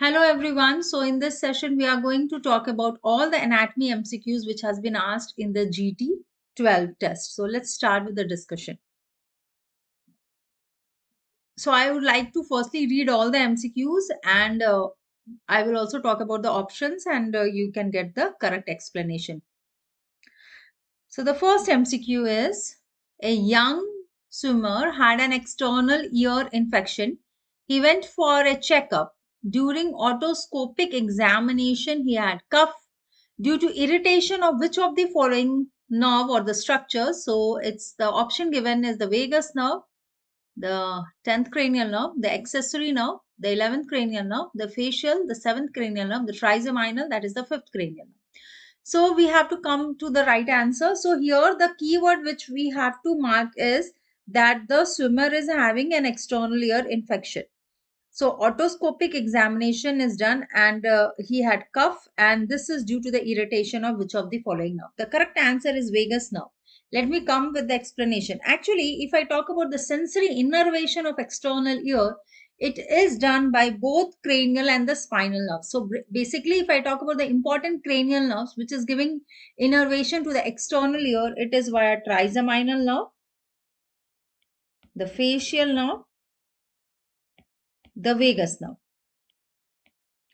Hello everyone. So in this session we are going to talk about all the anatomy MCQs which has been asked in the GT 12 test. So let's start with the discussion. So I would like to firstly read all the MCQs and I will also talk about the options and you can get the correct explanation. So the first MCQ is a young swimmer had an external ear infection. He went for a checkup. During otoscopic examination, he had cough due to irritation of which of the following nerve or the structure. So it's the option given is the vagus nerve, the 10th cranial nerve, the accessory nerve, the 11th cranial nerve, the facial, the 7th cranial nerve, the trigeminal, that is the 5th cranial nerve. So we have to come to the right answer. So here the keyword which we have to mark is that the swimmer is having an external ear infection. So otoscopic examination is done and he had cough and this is due to the irritation of which of the following nerve. The correct answer is vagus nerve. Let me come with the explanation. Actually, if I talk about the sensory innervation of external ear, it is done by both cranial and the spinal nerves. So basically, if I talk about the important cranial nerves, which is giving innervation to the external ear, it is via trigeminal nerve, the facial nerve, the vagus nerve.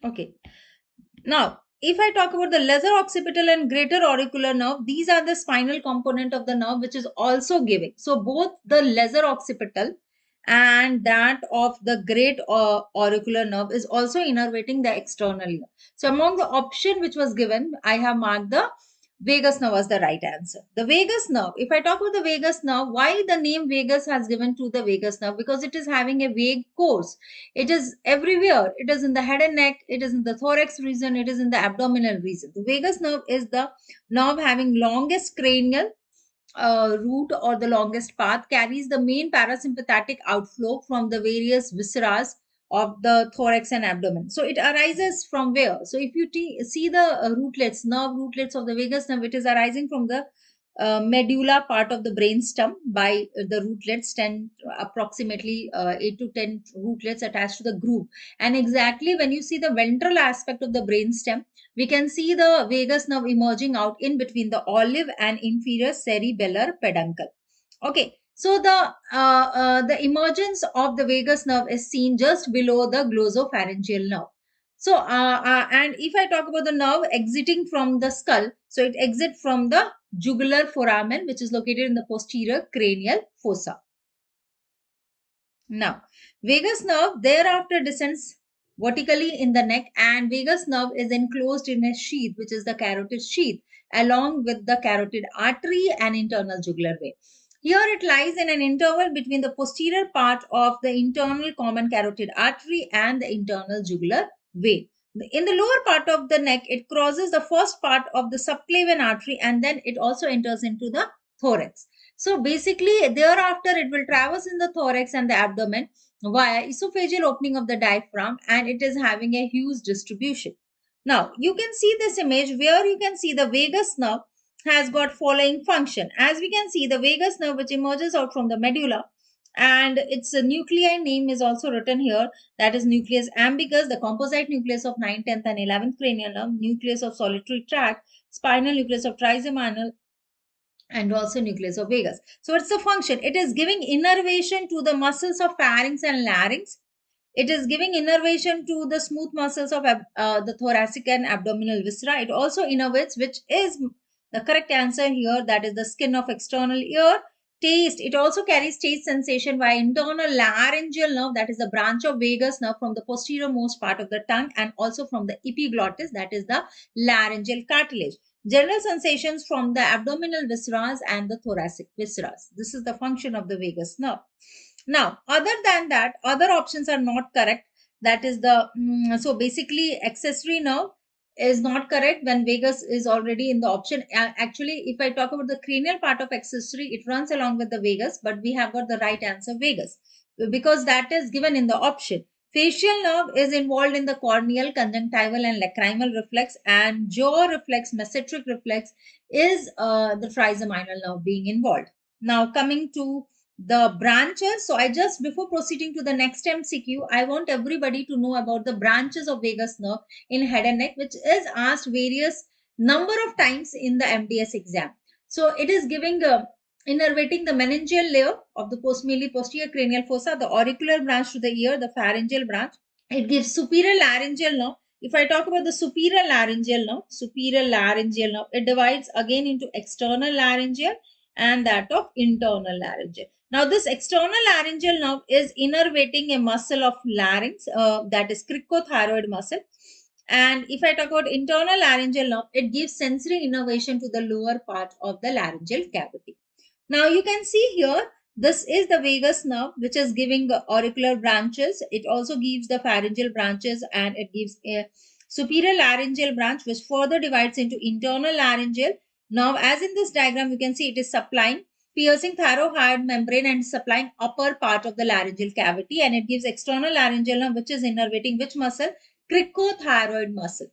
Okay. Now, if I talk about the lesser occipital and greater auricular nerve, these are the spinal component of the nerve which is also giving. So both the lesser occipital and that of the great auricular nerve is also innervating the external ear. So among the option which was given, I have marked the vagus nerve as the right answer. The vagus nerve, if I talk about the vagus nerve, why the name vagus has given to the vagus nerve? Because it is having a vague course. It is everywhere. It is in the head and neck. It is in the thorax region. It is in the abdominal region. The vagus nerve is the nerve having longest cranial route or the longest path, carries the main parasympathetic outflow from the various visceras of the thorax and abdomen. So it arises from where? So if you see the rootlets, nerve rootlets of the vagus nerve, it is arising from the medulla part of the brainstem by the rootlets, 10 approximately 8 to 10 rootlets attached to the groove. And exactly when you see the ventral aspect of the brainstem, we can see the vagus nerve emerging out in between the olive and inferior cerebellar peduncle. Okay, so the emergence of the vagus nerve is seen just below the glossopharyngeal nerve. So, and if I talk about the nerve exiting from the skull, so it exits from the jugular foramen, which is located in the posterior cranial fossa. Now, vagus nerve thereafter descends vertically in the neck, and vagus nerve is enclosed in a sheath, which is the carotid sheath, along with the carotid artery and internal jugular vein. Here it lies in an interval between the posterior part of the internal common carotid artery and the internal jugular vein. In the lower part of the neck, it crosses the first part of the subclavian artery and then it also enters into the thorax. So basically, thereafter, it will traverse in the thorax and the abdomen via esophageal opening of the diaphragm, and it is having a huge distribution. Now, you can see this image where you can see the vagus nerve has got following function. As we can see, the vagus nerve which emerges out from the medulla, and its nuclei name is also written here, that is nucleus ambiguous, the composite nucleus of 9th, 10th and 11th cranial nerve, nucleus of solitary tract, spinal nucleus of trigeminal, and also nucleus of vagus. So it's a function. It is giving innervation to the muscles of pharynx and larynx. It is giving innervation to the smooth muscles of the thoracic and abdominal viscera. It also innervates, which is the correct answer here. That is the skin of external ear. Taste. It also carries taste sensation via internal laryngeal nerve. That is the branch of vagus nerve from the posterior most part of the tongue and also from the epiglottis. That is the laryngeal cartilage. General sensations from the abdominal viscera and the thoracic viscera. This is the function of the vagus nerve. Now, other than that, other options are not correct. That is the, so basically accessory nerve is not correct when vagus is already in the option. Actually, if I talk about the cranial part of accessory, it runs along with the vagus, but we have got the right answer vagus because that is given in the option. Facial nerve is involved in the corneal, conjunctival and lacrimal reflex, and jaw reflex, mesenteric reflex is the trigeminal nerve being involved. Now coming to the branches. So I just, before proceeding to the next MCQ, I want everybody to know about the branches of vagus nerve in head and neck, which is asked various number of times in the MDS exam. So it is giving innervating the meningeal layer of the postmedially posterior cranial fossa, the auricular branch to the ear, the pharyngeal branch. It gives superior laryngeal nerve. If I talk about the superior laryngeal nerve, it divides again into external laryngeal and that of internal laryngeal. Now, this external laryngeal nerve is innervating a muscle of larynx, that is cricothyroid muscle. And if I talk about internal laryngeal nerve, it gives sensory innervation to the lower part of the laryngeal cavity. Now, you can see here, this is the vagus nerve, which is giving auricular branches. It also gives the pharyngeal branches, and it gives a superior laryngeal branch, which further divides into internal laryngeal. Now, as in this diagram, you can see it is supplying piercing thyroid membrane and supplying upper part of the laryngeal cavity, and it gives external laryngeal nerve, which is innervating which muscle? Cricothyroid muscle.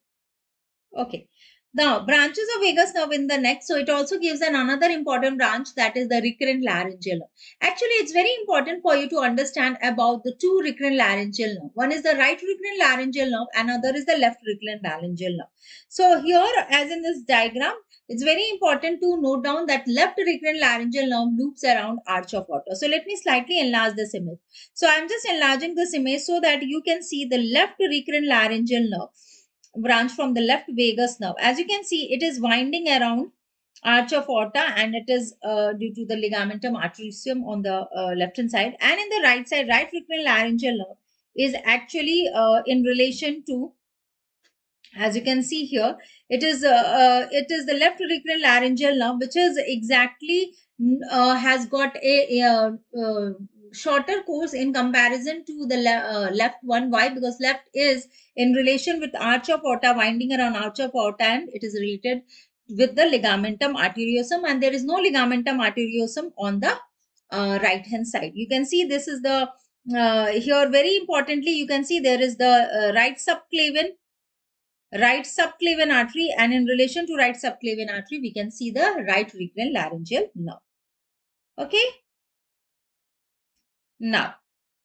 Okay. Now, branches of vagus nerve in the neck. So, it also gives another important branch, that is the recurrent laryngeal nerve. Actually, it's very important for you to understand about the two recurrent laryngeal nerve. One is the right recurrent laryngeal nerve, another is the left recurrent laryngeal nerve. So, here, as in this diagram, it's very important to note down that left recurrent laryngeal nerve loops around arch of aorta. So, let me slightly enlarge this image. So, I'm just enlarging this image so that you can see the left recurrent laryngeal nerve branch from the left vagus nerve. As you can see, it is winding around arch of aorta, and it is due to the ligamentum arteriosus on the left hand side. And in the right side, right recurrent laryngeal nerve is actually in relation to, as you can see here, it is the left recurrent laryngeal nerve, which is exactly has got a shorter course in comparison to the left one. Why? Because left is in relation with arch of aorta, winding around arch of aorta, and it is related with the ligamentum arteriosum, and there is no ligamentum arteriosum on the right hand side. You can see this is the here, very importantly, you can see there is the right subclavian artery, and in relation to right subclavian artery, we can see the right recurrent laryngeal nerve. Okay. Now,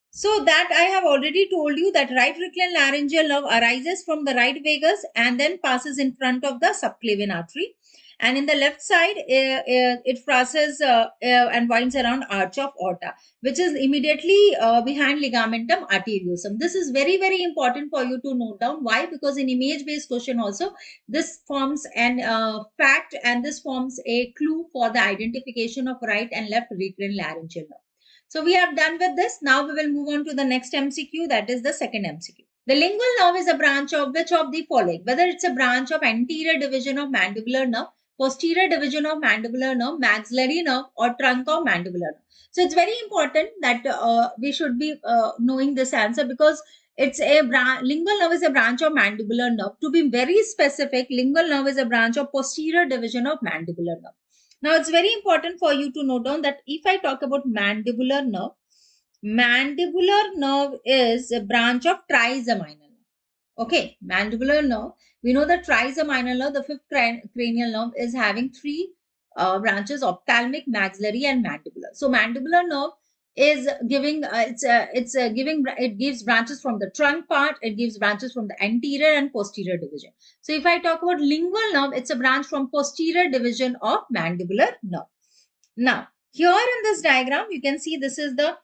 so that I have already told you that right recurrent laryngeal nerve arises from the right vagus and then passes in front of the subclavian artery. And in the left side, it passes and winds around arch of aorta, which is immediately behind ligamentum arteriosum. This is very, very important for you to note down. Why? Because in image-based question also, this forms an fact, and this forms a clue for the identification of right and left recurrent laryngeal nerve. So we have done with this. Now we will move on to the next MCQ, that is the second MCQ. The lingual nerve is a branch of which of the following? Whether it's a branch of anterior division of mandibular nerve, posterior division of mandibular nerve, maxillary nerve, or trunk of mandibular nerve. So it's very important that we should be knowing this answer, because it's a lingual nerve is a branch of mandibular nerve. To be very specific, lingual nerve is a branch of posterior division of mandibular nerve. Now, it's very important for you to note down that if I talk about mandibular nerve is a branch of trigeminal nerve. Okay, mandibular nerve. We know that trigeminal nerve, the fifth cranial nerve, is having three branches: ophthalmic, maxillary, and mandibular. So, mandibular nerve is giving it gives branches from the trunk part, it gives branches from the anterior and posterior division. So if I talk about lingual nerve, it's a branch from posterior division of mandibular nerve. Now, here in this diagram, you can see this is the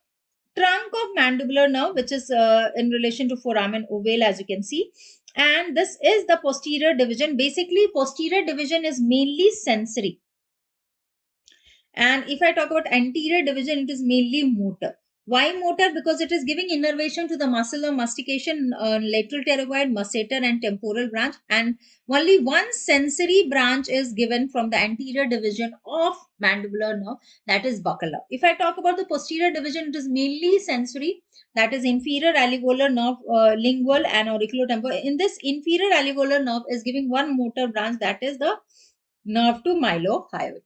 trunk of mandibular nerve, which is in relation to foramen ovale, as you can see. And this is the posterior division. Basically, posterior division is mainly sensory. And if I talk about anterior division, it is mainly motor. Why motor? Because it is giving innervation to the muscle of mastication, lateral pterygoid, masseter, and temporal branch. And only one sensory branch is given from the anterior division of mandibular nerve, that is buccal nerve. If I talk about the posterior division, it is mainly sensory, that is inferior alveolar nerve, lingual, and auriculotemporal. In this, inferior alveolar nerve is giving one motor branch, that is the nerve to mylohyoid.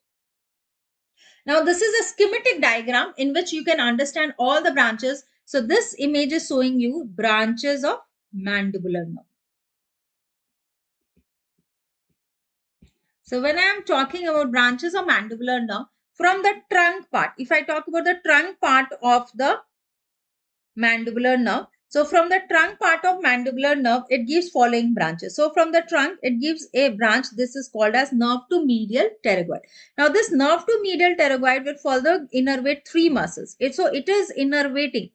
Now, this is a schematic diagram in which you can understand all the branches. So, this image is showing you branches of mandibular nerve. So, when I am talking about branches of mandibular nerve, From the trunk part, if I talk about the trunk part of the mandibular nerve, so from the trunk part of mandibular nerve, it gives following branches. So from the trunk, it gives a branch. This is called as nerve to medial pterygoid. Now this nerve to medial pterygoid will further innervate three muscles. It is innervating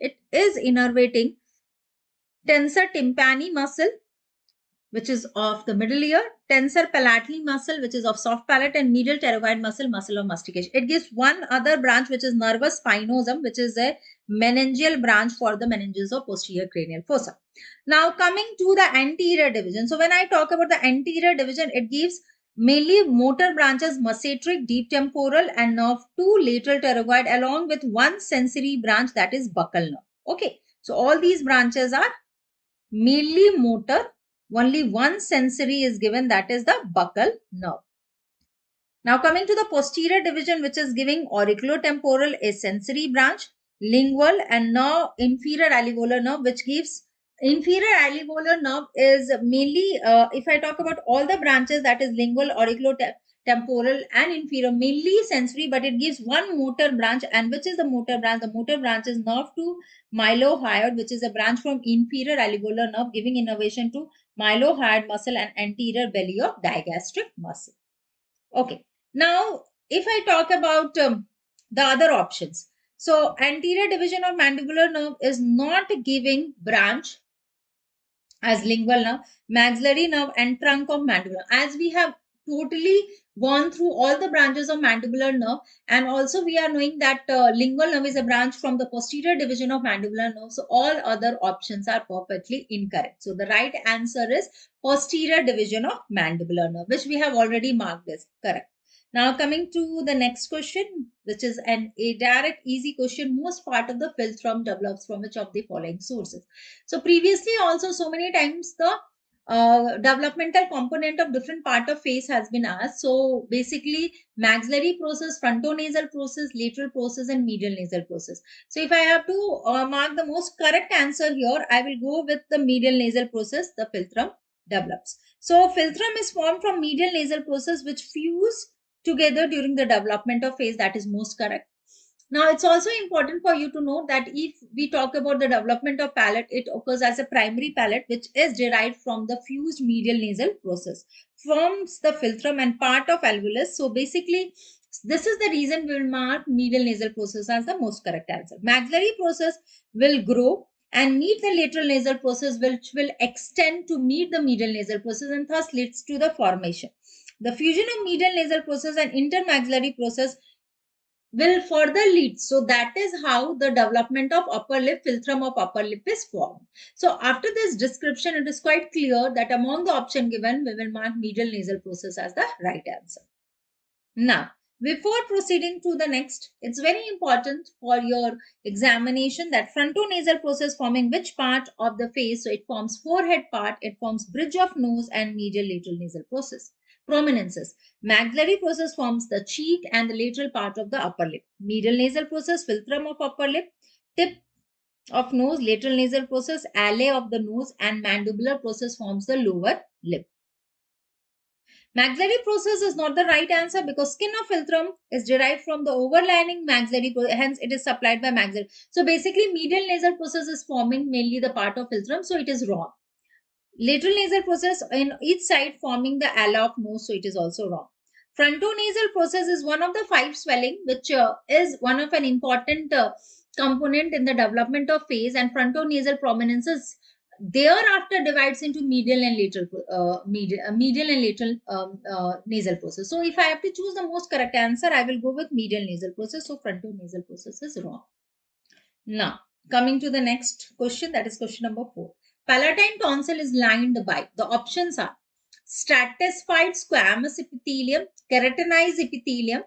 tensor tympani muscle, which is of the middle ear, tensor palatine muscle, which is of soft palate, and medial pterygoid muscle, muscle of mastication. It gives one other branch, which is nervus spinosum, which is a meningeal branch for the meninges of posterior cranial fossa. Now coming to the anterior division. So when I talk about the anterior division, it gives mainly motor branches, masseteric, deep temporal, and nerve to lateral pterygoid, along with one sensory branch, that is buccal nerve. Okay, so all these branches are mainly motor. Only one sensory is given, that is the buccal nerve. Now coming to the posterior division, which is giving auriculotemporal, a sensory branch, lingual, and now inferior alveolar nerve, which gives inferior alveolar nerve is mainly, if I talk about all the branches, that is lingual, auriculotemporal, and inferior, mainly sensory, but it gives one motor branch. And which is the motor branch? The motor branch is nerve to mylohyoid, which is a branch from inferior alveolar nerve, giving innervation to mylohyoid muscle and anterior belly of digastric muscle. Okay. Now, if I talk about the other options, so anterior division of mandibular nerve is not giving branch as lingual nerve, maxillary nerve, and trunk of mandibular. As we have totally gone through all the branches of mandibular nerve, and also we are knowing that lingual nerve is a branch from the posterior division of mandibular nerve. So all other options are perfectly incorrect. So the right answer is posterior division of mandibular nerve, which we have already marked as correct. Now coming to the next question, which is a direct easy question. Most part of the philtrum develops from which of the following sources? So previously also so many times the developmental component of different part of face has been asked. So basically maxillary process, frontonasal process, lateral process, and medial nasal process. So if I have to mark the most correct answer here, I will go with the medial nasal process, the philtrum develops. So philtrum is formed from medial nasal process which fuse together during the development of face. That is most correct. Now, it's also important for you to know that if we talk about the development of palate, it occurs as a primary palate, which is derived from the fused medial nasal process, forms the philtrum and part of alveolus. So basically, this is the reason we will mark medial nasal process as the most correct answer. Maxillary process will grow and meet the lateral nasal process, which will extend to meet the medial nasal process and thus leads to the formation. The fusion of medial nasal process and intermaxillary process will further lead. So that is how the development of upper lip, philtrum of upper lip is formed. So after this description, it is quite clear that among the option given, we will mark medial nasal process as the right answer. Now, before proceeding to the next, it's very important for your examination that frontonasal process forming which part of the face. So it forms forehead part, it forms bridge of nose and medial lateral nasal process. Prominences. Maxillary process forms the cheek and the lateral part of the upper lip. Medial nasal process, philtrum of upper lip, tip of nose, lateral nasal process, alae of the nose, and mandibular process forms the lower lip. Maxillary process is not the right answer because skin of philtrum is derived from the overlining maxillary, hence it is supplied by maxillary. So basically medial nasal process is forming mainly the part of philtrum, so it is wrong. Lateral nasal process in each side forming the ala of nose, so it is also wrong. Frontonasal process is one of the 5 swelling, which is one of an important component in the development of face, and frontonasal prominences thereafter divides into medial and lateral medial and lateral nasal process. So if I have to choose the most correct answer, I will go with medial nasal process. So frontonasal process is wrong. Now, coming to the next question, that is question number 4. Palatine tonsil is lined by, the options are stratified squamous epithelium, keratinized epithelium,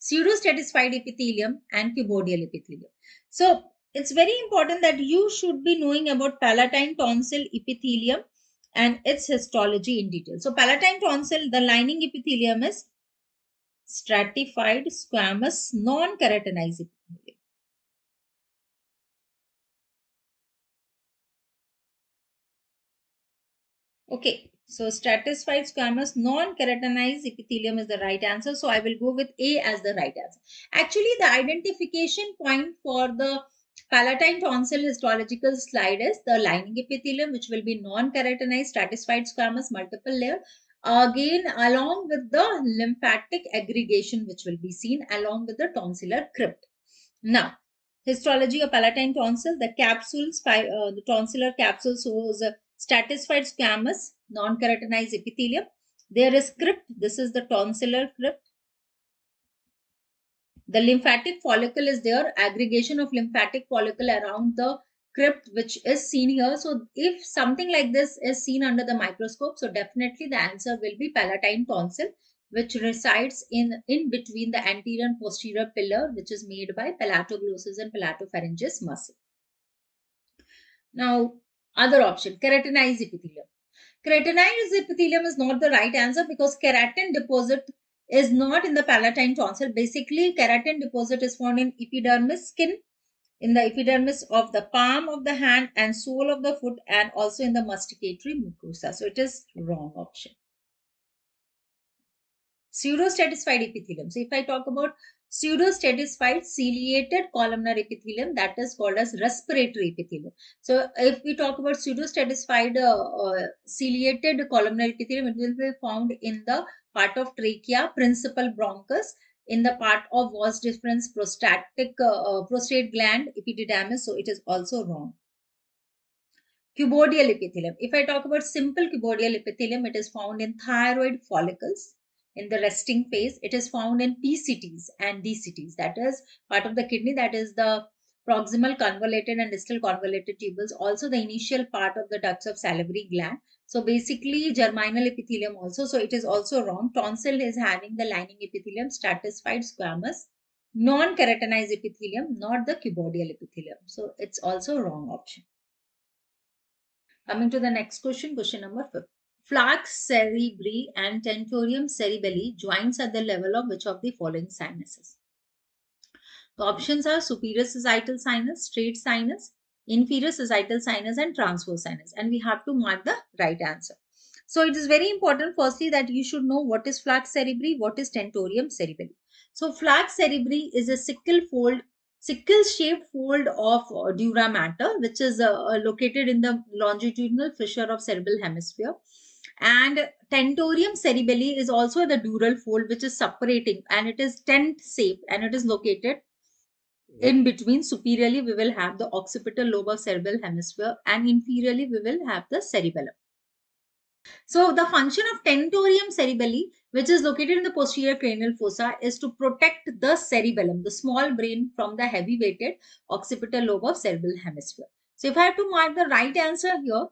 pseudostratified epithelium, and cuboidal epithelium. So, it's very important that you should be knowing about palatine tonsil epithelium and its histology in detail. So, palatine tonsil, the lining epithelium is stratified squamous non-keratinized epithelium. Okay, so stratified squamous non-keratinized epithelium is the right answer. So I will go with A as the right answer. Actually, the identification point for the palatine tonsil histological slide is the lining epithelium, which will be non-keratinized stratified squamous multiple layer. Again, along with the lymphatic aggregation, which will be seen along with the tonsillar crypt. Now, histology of palatine tonsil, the capsules, the tonsillar capsule shows stratified squamous, non-keratinized epithelium. There is crypt. This is the tonsillar crypt. The lymphatic follicle is there, aggregation of lymphatic follicle around the crypt, which is seen here. So if something like this is seen under the microscope, so definitely the answer will be palatine tonsil, which resides in between the anterior and posterior pillar, which is made by palatoglossus and palatopharyngeus muscle. Now, other option, keratinized epithelium. Keratinized epithelium is not the right answer because keratin deposit is not in the palatine tonsil. Basically, keratin deposit is found in epidermis skin, in the epidermis of the palm of the hand and sole of the foot, and also in the masticatory mucosa. So it is wrong option. Pseudostratified epithelium. So if I talk about pseudostratified ciliated columnar epithelium, that is called as respiratory epithelium. So if we talk about pseudostratified ciliated columnar epithelium, it will be found in the part of trachea, principal bronchus, in the part of vas deferens prostate gland, epididymis. So it is also wrong. Cuboidal epithelium. If I talk about simple cuboidal epithelium, it is found in thyroid follicles in the resting phase. It is found in PCTs and DCTs. That is part of the kidney. That is the proximal convoluted and distal convoluted tubules. Also the initial part of the ducts of salivary gland. So basically germinal epithelium also. So it is also wrong. Tonsil is having the lining epithelium, stratified squamous, non-keratinized epithelium, not the cuboidal epithelium. So it's also wrong option. Coming to the next question, question number 5. Flux cerebri and tentorium cerebelli joins at the level of which of the following sinuses? The options are superior sagittal sinus, straight sinus, inferior sagittal sinus, and transverse sinus. And we have to mark the right answer. So it is very important, firstly, that you should know what is flux cerebri, what is tentorium cerebelli. So flux cerebri is a sickle-shaped fold of dura mater, which is located in the longitudinal fissure of cerebral hemisphere. And tentorium cerebelli is also the dural fold, which is separating, and it is tent-shaped, and it is located in between. Superiorly, we will have the occipital lobe of cerebral hemisphere, and inferiorly, we will have the cerebellum. So the function of tentorium cerebelli, which is located in the posterior cranial fossa, is to protect the cerebellum, the small brain, from the heavy weighted occipital lobe of cerebral hemisphere. So if I have to mark the right answer here,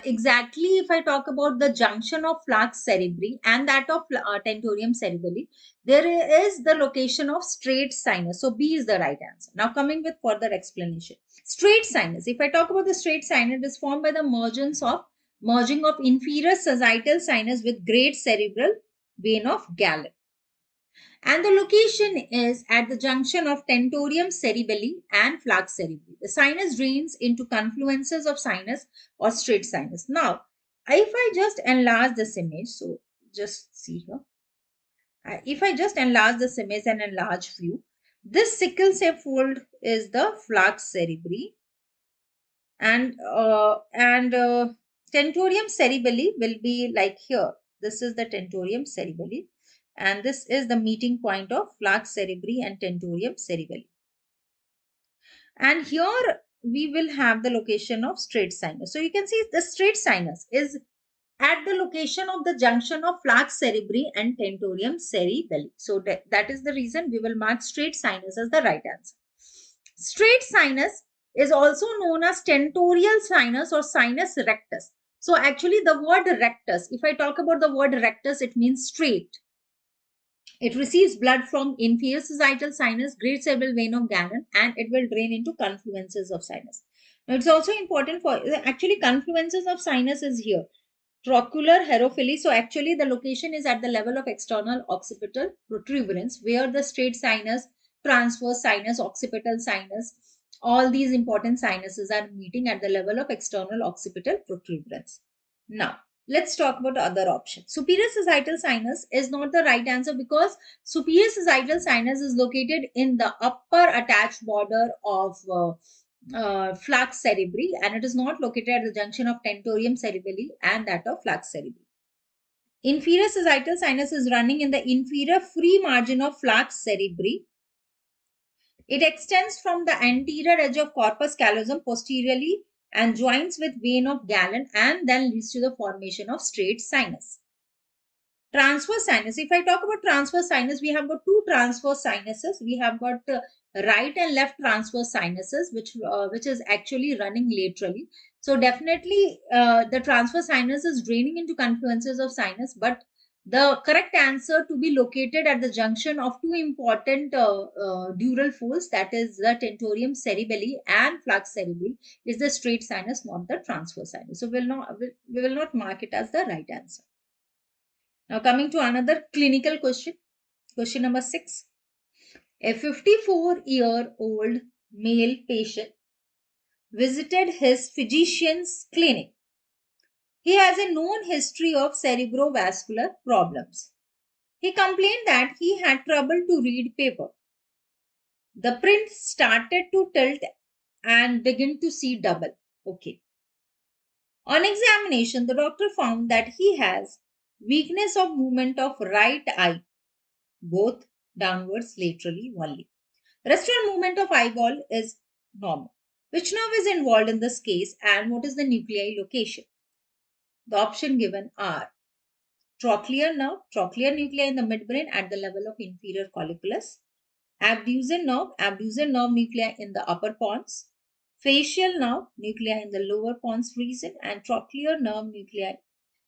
exactly if I talk about the junction of flux cerebri and that of tentorium cerebelli, there is the location of straight sinus. So B is the right answer. Now coming with further explanation. Straight sinus. If I talk about the straight sinus, it is formed by the merging of inferior sagittal sinus with great cerebral vein of Galen. And the location is at the junction of tentorium cerebelli and flux cerebri. The sinus drains into confluences of sinus or straight sinus. Now, if I just enlarge this image, so just see here. If I just enlarge this image and enlarge view, this sickle shaped fold is the flux cerebri, and tentorium cerebelli will be like here. This is the tentorium cerebelli, and this is the meeting point of flux cerebri and tentorium cerebelli. And here we will have the location of straight sinus. So you can see the straight sinus is at the location of the junction of flux cerebri and tentorium cerebelli. So that is the reason we will mark straight sinus as the right answer. Straight sinus is also known as tentorial sinus or sinus rectus. So actually the word rectus, if I talk about the word rectus, it means straight. It receives blood from inferior sagittal sinus, great cerebral vein of Galen, and it will drain into confluences of sinus. Now it's also important for, actually confluences of sinus is here. Trochlear hierophyly. So actually the location is at the level of external occipital protuberance, where the straight sinus, transverse sinus, occipital sinus, all these important sinuses are meeting at the level of external occipital protuberance. Now, Let's talk about other options. Superior sagittal sinus is not the right answer because superior sagittal sinus is located in the upper attached border of flux cerebri, and it is not located at the junction of tentorium cerebelli and that of flux cerebri. Inferior sagittal sinus is running in the inferior free margin of flux cerebri. It extends from the anterior edge of corpus callosum posteriorly and joins with vein of Galen and then leads to the formation of straight sinus. Transverse sinus. If I talk about transverse sinus, we have got two transverse sinuses. We have got right and left transverse sinuses, which is actually running laterally. So definitely the transverse sinus is draining into confluences of sinus, but the correct answer to be located at the junction of two important dural folds, that is the tentorium cerebelli and flux cerebri, is the straight sinus, not the transverse sinus. So we will not mark it as the right answer. Now coming to another clinical question. Question number 6. A 54-year-old male patient visited his physician's clinic. He has a known history of cerebrovascular problems. He complained that he had trouble to read paper. The print started to tilt and begin to see double. Okay. On examination, the doctor found that he has weakness of movement of right eye, both downwards laterally only. Residual movement of eyeball is normal. Which nerve is involved in this case and what is the nuclei location? The option given are trochlear nerve, trochlear nuclei in the midbrain at the level of inferior colliculus, abducen nerve nuclei in the upper pons, facial nerve nuclei in the lower pons region, and trochlear nerve nuclei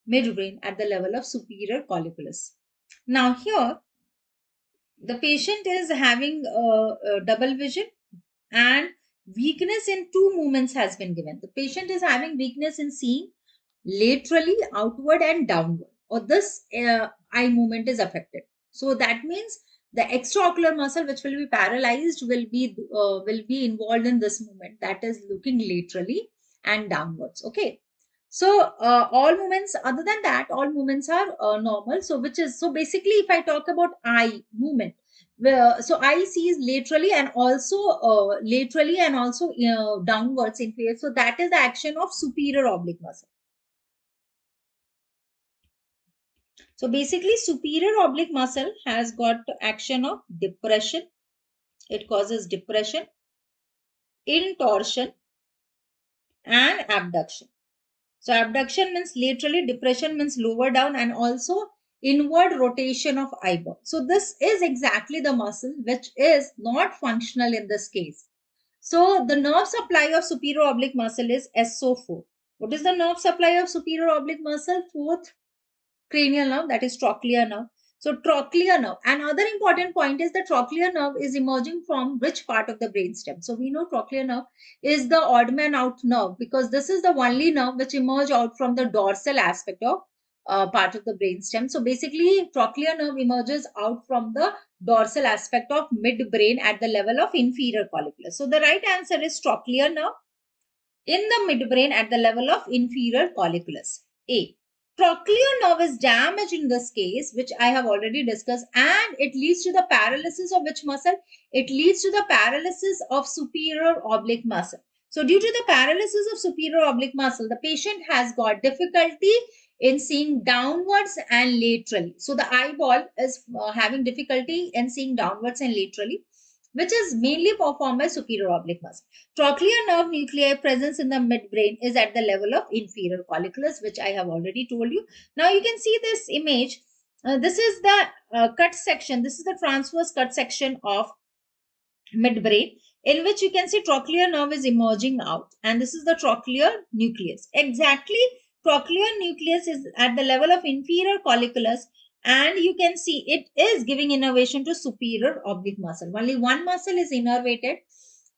midbrain at the level of superior colliculus. Now here, the patient is having a double vision and weakness in two movements has been given. The patient is having weakness in seeing laterally, outward and downward, or this eye movement is affected. So that means the extraocular muscle which will be paralyzed will be involved in this movement, that is looking laterally and downwards. Okay. So all movements other than that, all movements are normal. So basically if I talk about eye movement, so eye sees laterally and also downwards in phase. So that is the action of superior oblique muscle. So basically superior oblique muscle has got action of depression. It causes depression, intorsion and abduction. So abduction means laterally, depression means lower down, and also inward rotation of eyeball. So this is exactly the muscle which is not functional in this case. So the nerve supply of superior oblique muscle is SO4. What is the nerve supply of superior oblique muscle? Fourth cranial nerve, that is trochlear nerve. So trochlear nerve. Another important point is the trochlear nerve is emerging from which part of the brainstem? So we know trochlear nerve is the odd man out nerve because this is the only nerve which emerge out from the dorsal aspect of part of the brainstem. So basically trochlear nerve emerges out from the dorsal aspect of midbrain at the level of inferior colliculus. So the right answer is trochlear nerve in the midbrain at the level of inferior colliculus. A. Trochlear nerve is damaged in this case, which I have already discussed, and it leads to the paralysis of which muscle? It leads to the paralysis of superior oblique muscle. So due to the paralysis of superior oblique muscle, the patient has got difficulty in seeing downwards and laterally. So the eyeball is having difficulty in seeing downwards and laterally, which is mainly performed by superior oblique muscle. Trochlear nerve nuclei presence in the midbrain is at the level of inferior colliculus, which I have already told you. Now you can see this image. This is the cut section. This is the transverse cut section of midbrain, in which you can see trochlear nerve is emerging out, and this is the trochlear nucleus. Exactly, trochlear nucleus is at the level of inferior colliculus, and you can see it is giving innervation to superior oblique muscle. Only one muscle is innervated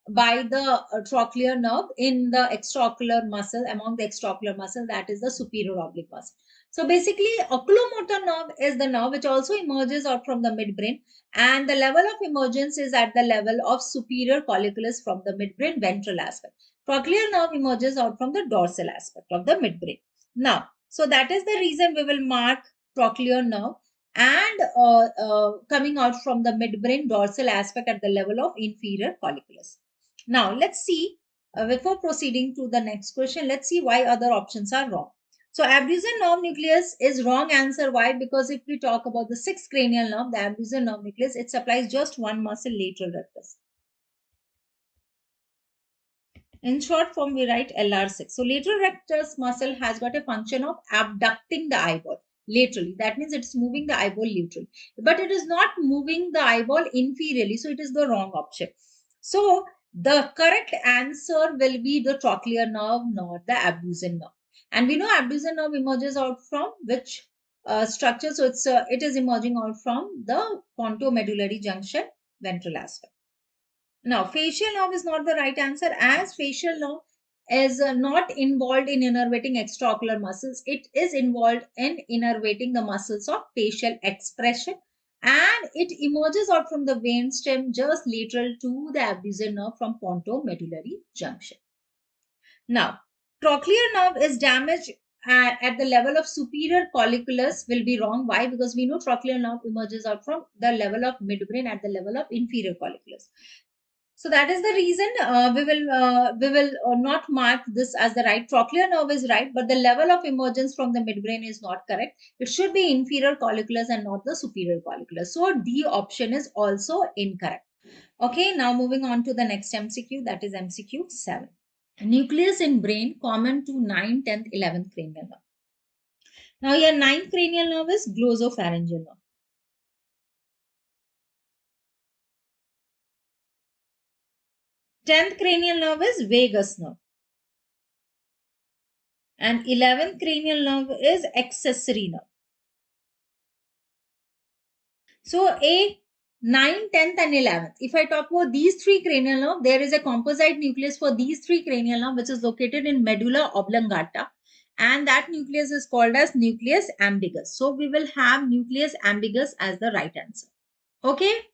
by the trochlear nerve in the extraocular muscle, among the extraocular muscle, that is the superior oblique muscle. So basically oculomotor nerve is the nerve which also emerges out from the midbrain, and the level of emergence is at the level of superior colliculus from the midbrain ventral aspect. Trochlear nerve emerges out from the dorsal aspect of the midbrain. Now So that is the reason we will mark trochlear nerve and coming out from the midbrain dorsal aspect at the level of inferior colliculus. Now let's see, before proceeding to the next question, let's see why other options are wrong. So abducens nerve nucleus is wrong answer. Why? Because if we talk about the sixth cranial nerve, the abducens nerve nucleus, it supplies just one muscle, lateral rectus. In short form, we write LR6. So lateral rectus muscle has got a function of abducting the eyeball laterally. That means it's moving the eyeball laterally, but it is not moving the eyeball inferiorly. So it is the wrong option. So the correct answer will be the trochlear nerve, not the abducens nerve. And we know abducens nerve emerges out from which structure? So it is emerging out from the pontomedullary junction ventral aspect. Now, facial nerve is not the right answer, as facial nerve is not involved in innervating extraocular muscles. It is involved in innervating the muscles of facial expression, and it emerges out from the vein stem just lateral to the abducens nerve from pontomedullary junction. Now, trochlear nerve is damaged at the level of superior colliculus will be wrong. Why? Because we know trochlear nerve emerges out from the level of midbrain at the level of inferior colliculus. So that is the reason we will not mark this as the right. Trochlear nerve is right, but the level of emergence from the midbrain is not correct. It should be inferior colliculus and not the superior colliculus. So D option is also incorrect. Okay, now moving on to the next MCQ, that is MCQ 7. Nucleus in brain common to 9th, 10th, 11th cranial nerve. Now your 9th cranial nerve is glossopharyngeal nerve. 10th cranial nerve is vagus nerve. And 11th cranial nerve is accessory nerve. So A, 9, 10th and 11th. If I talk about these three cranial nerve, there is a composite nucleus for these three cranial nerve which is located in medulla oblongata, and that nucleus is called as nucleus ambiguus. So we will have nucleus ambiguus as the right answer. Okay.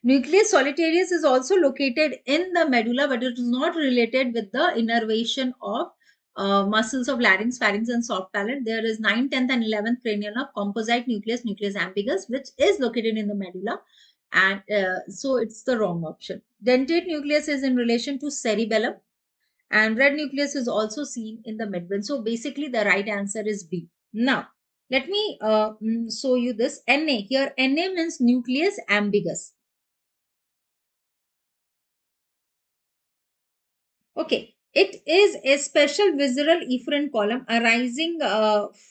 Nucleus solitarius is also located in the medulla, but it is not related with the innervation of muscles of larynx, pharynx, and soft palate. There is 9th, 10th, and 11th cranial nerve composite nucleus, nucleus ambiguus, which is located in the medulla. And so it's the wrong option. Dentate nucleus is in relation to cerebellum, and red nucleus is also seen in the midbrain. So basically, the right answer is B. Now, let me show you this. Na. Here, Na means nucleus ambiguous. Okay, it is a special visceral efferent column arising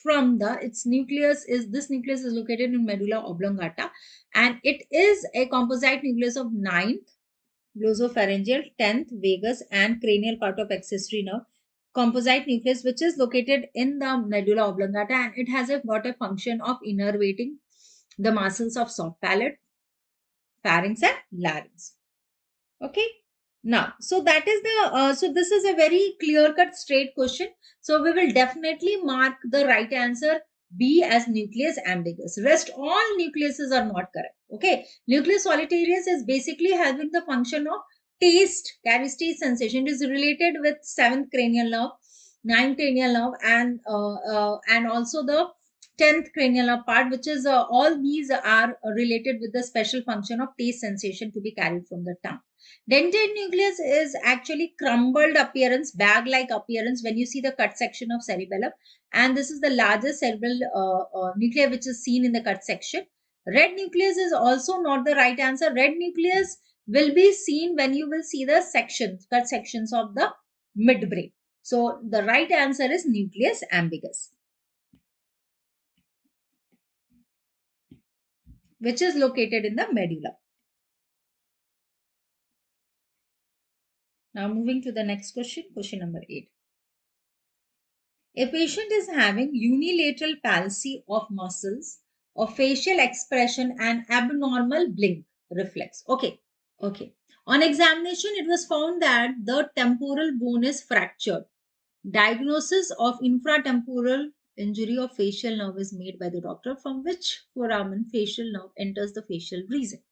from its nucleus is, this nucleus is located in medulla oblongata, and it is a composite nucleus of 9th, glossopharyngeal, 10th, vagus, and cranial part of accessory nerve. Composite nucleus which is located in the medulla oblongata, and it has got a function of innervating the muscles of soft palate, pharynx, and larynx. Okay. Now, so that is the, so this is a very clear cut straight question. So we will definitely mark the right answer B as nucleus ambiguous. Rest all nucleuses are not correct. Okay. Nucleus solitarius is basically having the function of taste, carries taste sensation. It is related with 7th cranial nerve, 9th cranial nerve, and also the 10th cranial nerve part, which is all these are related with the special function of taste sensation to be carried from the tongue. Dentate nucleus is actually crumbled appearance, bag-like appearance when you see the cut section of cerebellum. And this is the largest cerebral nuclei which is seen in the cut section. Red nucleus is also not the right answer. Red nucleus will be seen when you will see the sections, cut sections of the midbrain. So the right answer is nucleus ambiguous, which is located in the medulla. Now moving to the next question, question number 8. A patient is having unilateral palsy of muscles of facial expression and abnormal blink reflex. Okay. On examination, it was found that the temporal bone is fractured. Diagnosis of infratemporal injury of facial nerve is made by the doctor, from which foramen facial nerve enters the facial region.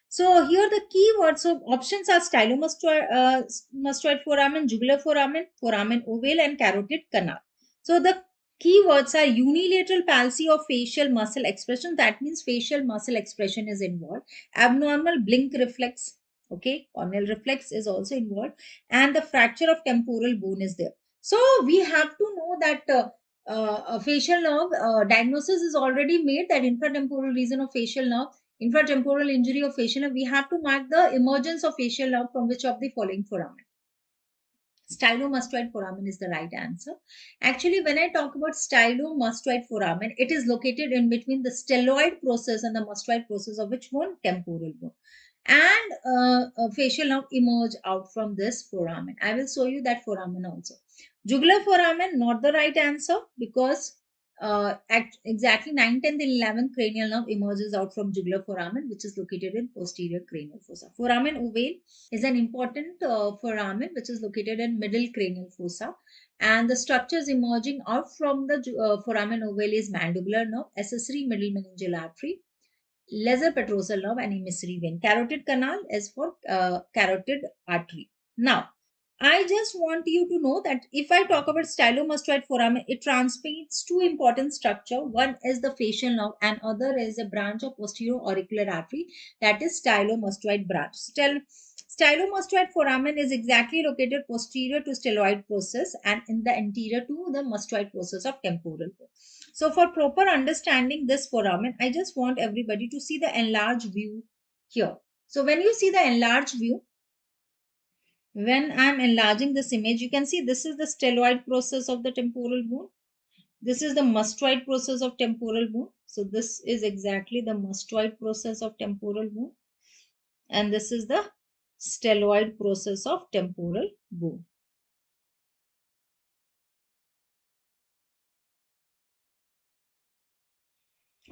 So here the keywords of options are stylomastoid foramen, jugular foramen, foramen ovale, and carotid canal. So the Keywords are unilateral palsy of facial muscle expression. That means facial muscle expression is involved. Abnormal blink reflex. Okay, corneal reflex is also involved, and the fracture of temporal bone is there. So we have to know that a facial nerve diagnosis is already made, that infratemporal region of facial nerve, infratemporal injury of facial nerve. We have to mark the emergence of facial nerve from which of the following foramen. Stylomastoid foramen is the right answer. Actually, when I talk about stylomastoid foramen, it is located in between the stelloid process and the mastoid process of which bone? Temporal bone. And a facial nerve emerge out from this foramen. I will show you that foramen also. Jugular foramen, not the right answer, because exactly 9th, 10th, and 11th cranial nerve emerges out from jugular foramen, which is located in posterior cranial fossa. Foramen ovale is an important foramen which is located in middle cranial fossa, and the structures emerging out from the foramen ovale is mandibular nerve, accessory middle meningeal artery, lesser petrosal nerve, and emissary vein. Carotid canal is for carotid artery. Now, I just want you to know that if I talk about stylomastoid foramen, it transmits two important structure. One is the facial nerve and other is a branch of posterior auricular artery, that is stylomastoid branch. Stylomastoid foramen is exactly located posterior to stelloid process and in the anterior to the mastoid process of temporal bone. So for proper understanding this foramen, I just want everybody to see the enlarged view here. So when you see the enlarged view, when I'm enlarging this image, you can see this is the stelloid process of the temporal bone. This is the mastoid process of temporal bone. So this is exactly the mastoid process of temporal bone. And this is the stelloid process of temporal bone.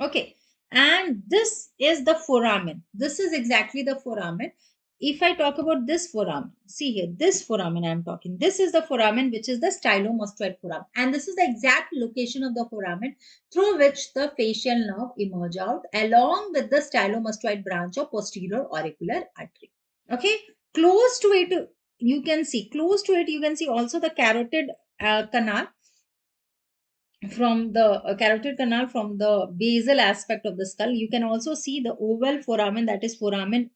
Okay. And this is the foramen. This is exactly the foramen. If I talk about this foramen, see here, this foramen I am talking. This is the foramen which is the stylomastoid foramen. And this is the exact location of the foramen through which the facial nerve emerge out along with the stylomastoid branch of posterior auricular artery. Okay. Close to it, you can see, close to it, you can see also the carotid canal from the carotid canal from the basal aspect of the skull. You can also see the oval foramen, that is foramen.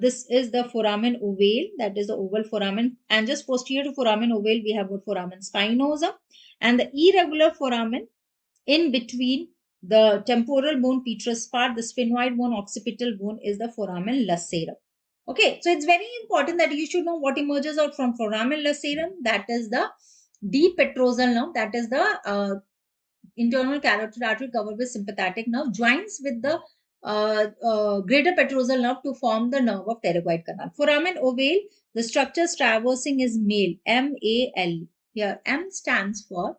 This is the foramen ovale, that is the oval foramen. And just posterior to foramen ovale, we have got foramen spinosum and the irregular foramen in between the temporal bone petrous part, the sphenoid bone, occipital bone is the foramen lacerum. Okay, so it's very important that you should know what emerges out from foramen lacerum. That is the deep petrosal nerve, that is the internal carotid artery covered with sympathetic nerve, joins with the greater petrosal nerve to form the nerve of pterygoid canal. Foramen ovale, the structures traversing is male, M-A-L. Here, M stands for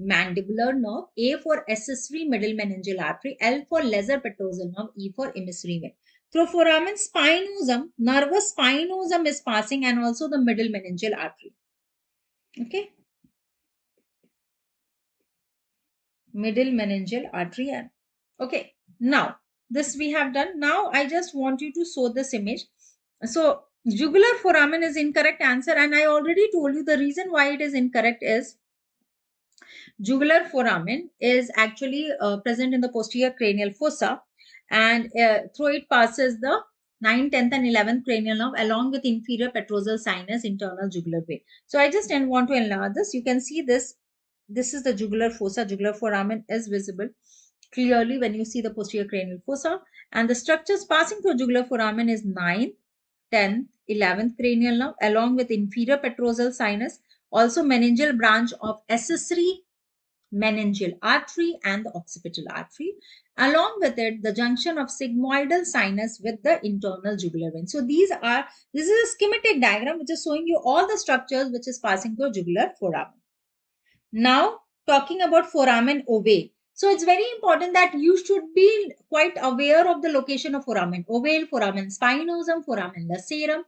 mandibular nerve, A for accessory middle meningeal artery, L for lesser petrosal nerve, E for emissary vein. Through foramen spinosum, nervus spinosum is passing and also the middle meningeal artery. Okay. Middle meningeal artery. Okay, now this we have done. Now I just want you to show this image. So jugular foramen is incorrect answer, and I already told you the reason why it is incorrect is jugular foramen is actually present in the posterior cranial fossa, and through it passes the 9th, 10th, and 11th cranial nerve along with inferior petrosal sinus internal jugular vein. So I just want to enlarge this. You can see this. This is the jugular fossa. Jugular foramen is visible clearly when you see the posterior cranial fossa. And the structures passing through jugular foramen is 9th, 10th, 11th cranial nerve along with inferior petrosal sinus. Also meningeal branch of accessory meningeal artery and the occipital artery. Along with it, the junction of sigmoidal sinus with the internal jugular vein. So this is a schematic diagram which is showing you all the structures which is passing through jugular foramen. Now, talking about foramen ovale. So it's very important that you should be quite aware of the location of foramen ovale, foramen spinosum, foramen lacerum,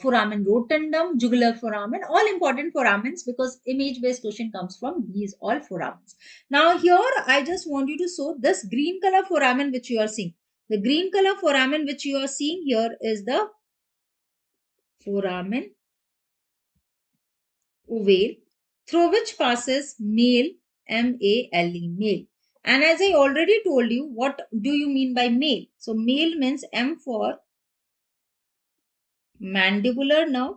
foramen rotundum, jugular foramen, all important foramens because image-based question comes from these all foramens. Now here, I just want you to show this green color foramen which you are seeing. The green color foramen which you are seeing here is the foramen ovale, through which passes male M-A-L-E, male. And as I already told you, what do you mean by male? So male means M for mandibular nerve,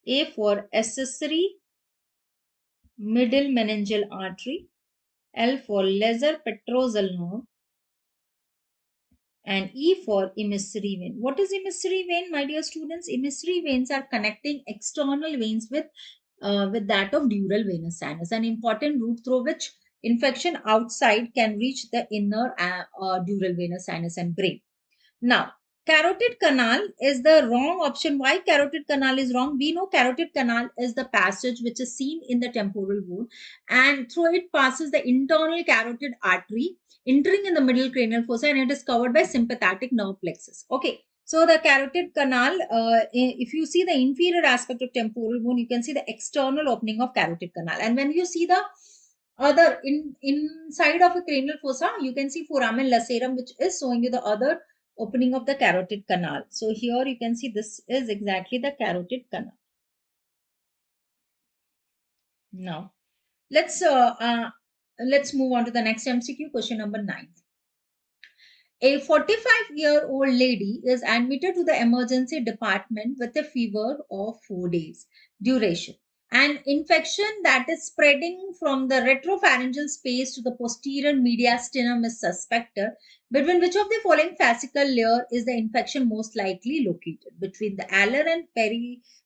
A for accessory middle meningeal artery, L for lesser petrosal nerve, and E for emissary vein. What is emissary vein, my dear students? Emissary veins are connecting external veins with that of dural venous sinus, an important route through which infection outside can reach the inner dural venous sinus and brain. Now, carotid canal is the wrong option. Why carotid canal is wrong? We know carotid canal is the passage which is seen in the temporal bone, and through it passes the internal carotid artery entering in the middle cranial fossa, and it is covered by sympathetic nerve plexus. Okay. So the carotid canal, if you see the inferior aspect of temporal bone, you can see the external opening of carotid canal. And when you see the other inside of a cranial fossa, you can see foramen lacerum, which is showing you the other opening of the carotid canal. So here you can see this is exactly the carotid canal. Now let's move on to the next MCQ, question number 9. A 45-year-old lady is admitted to the emergency department with a fever of 4 days duration. An infection that is spreading from the retropharyngeal space to the posterior mediastinum is suspected. Between which of the following fascicle layer is the infection most likely located? Between the alar and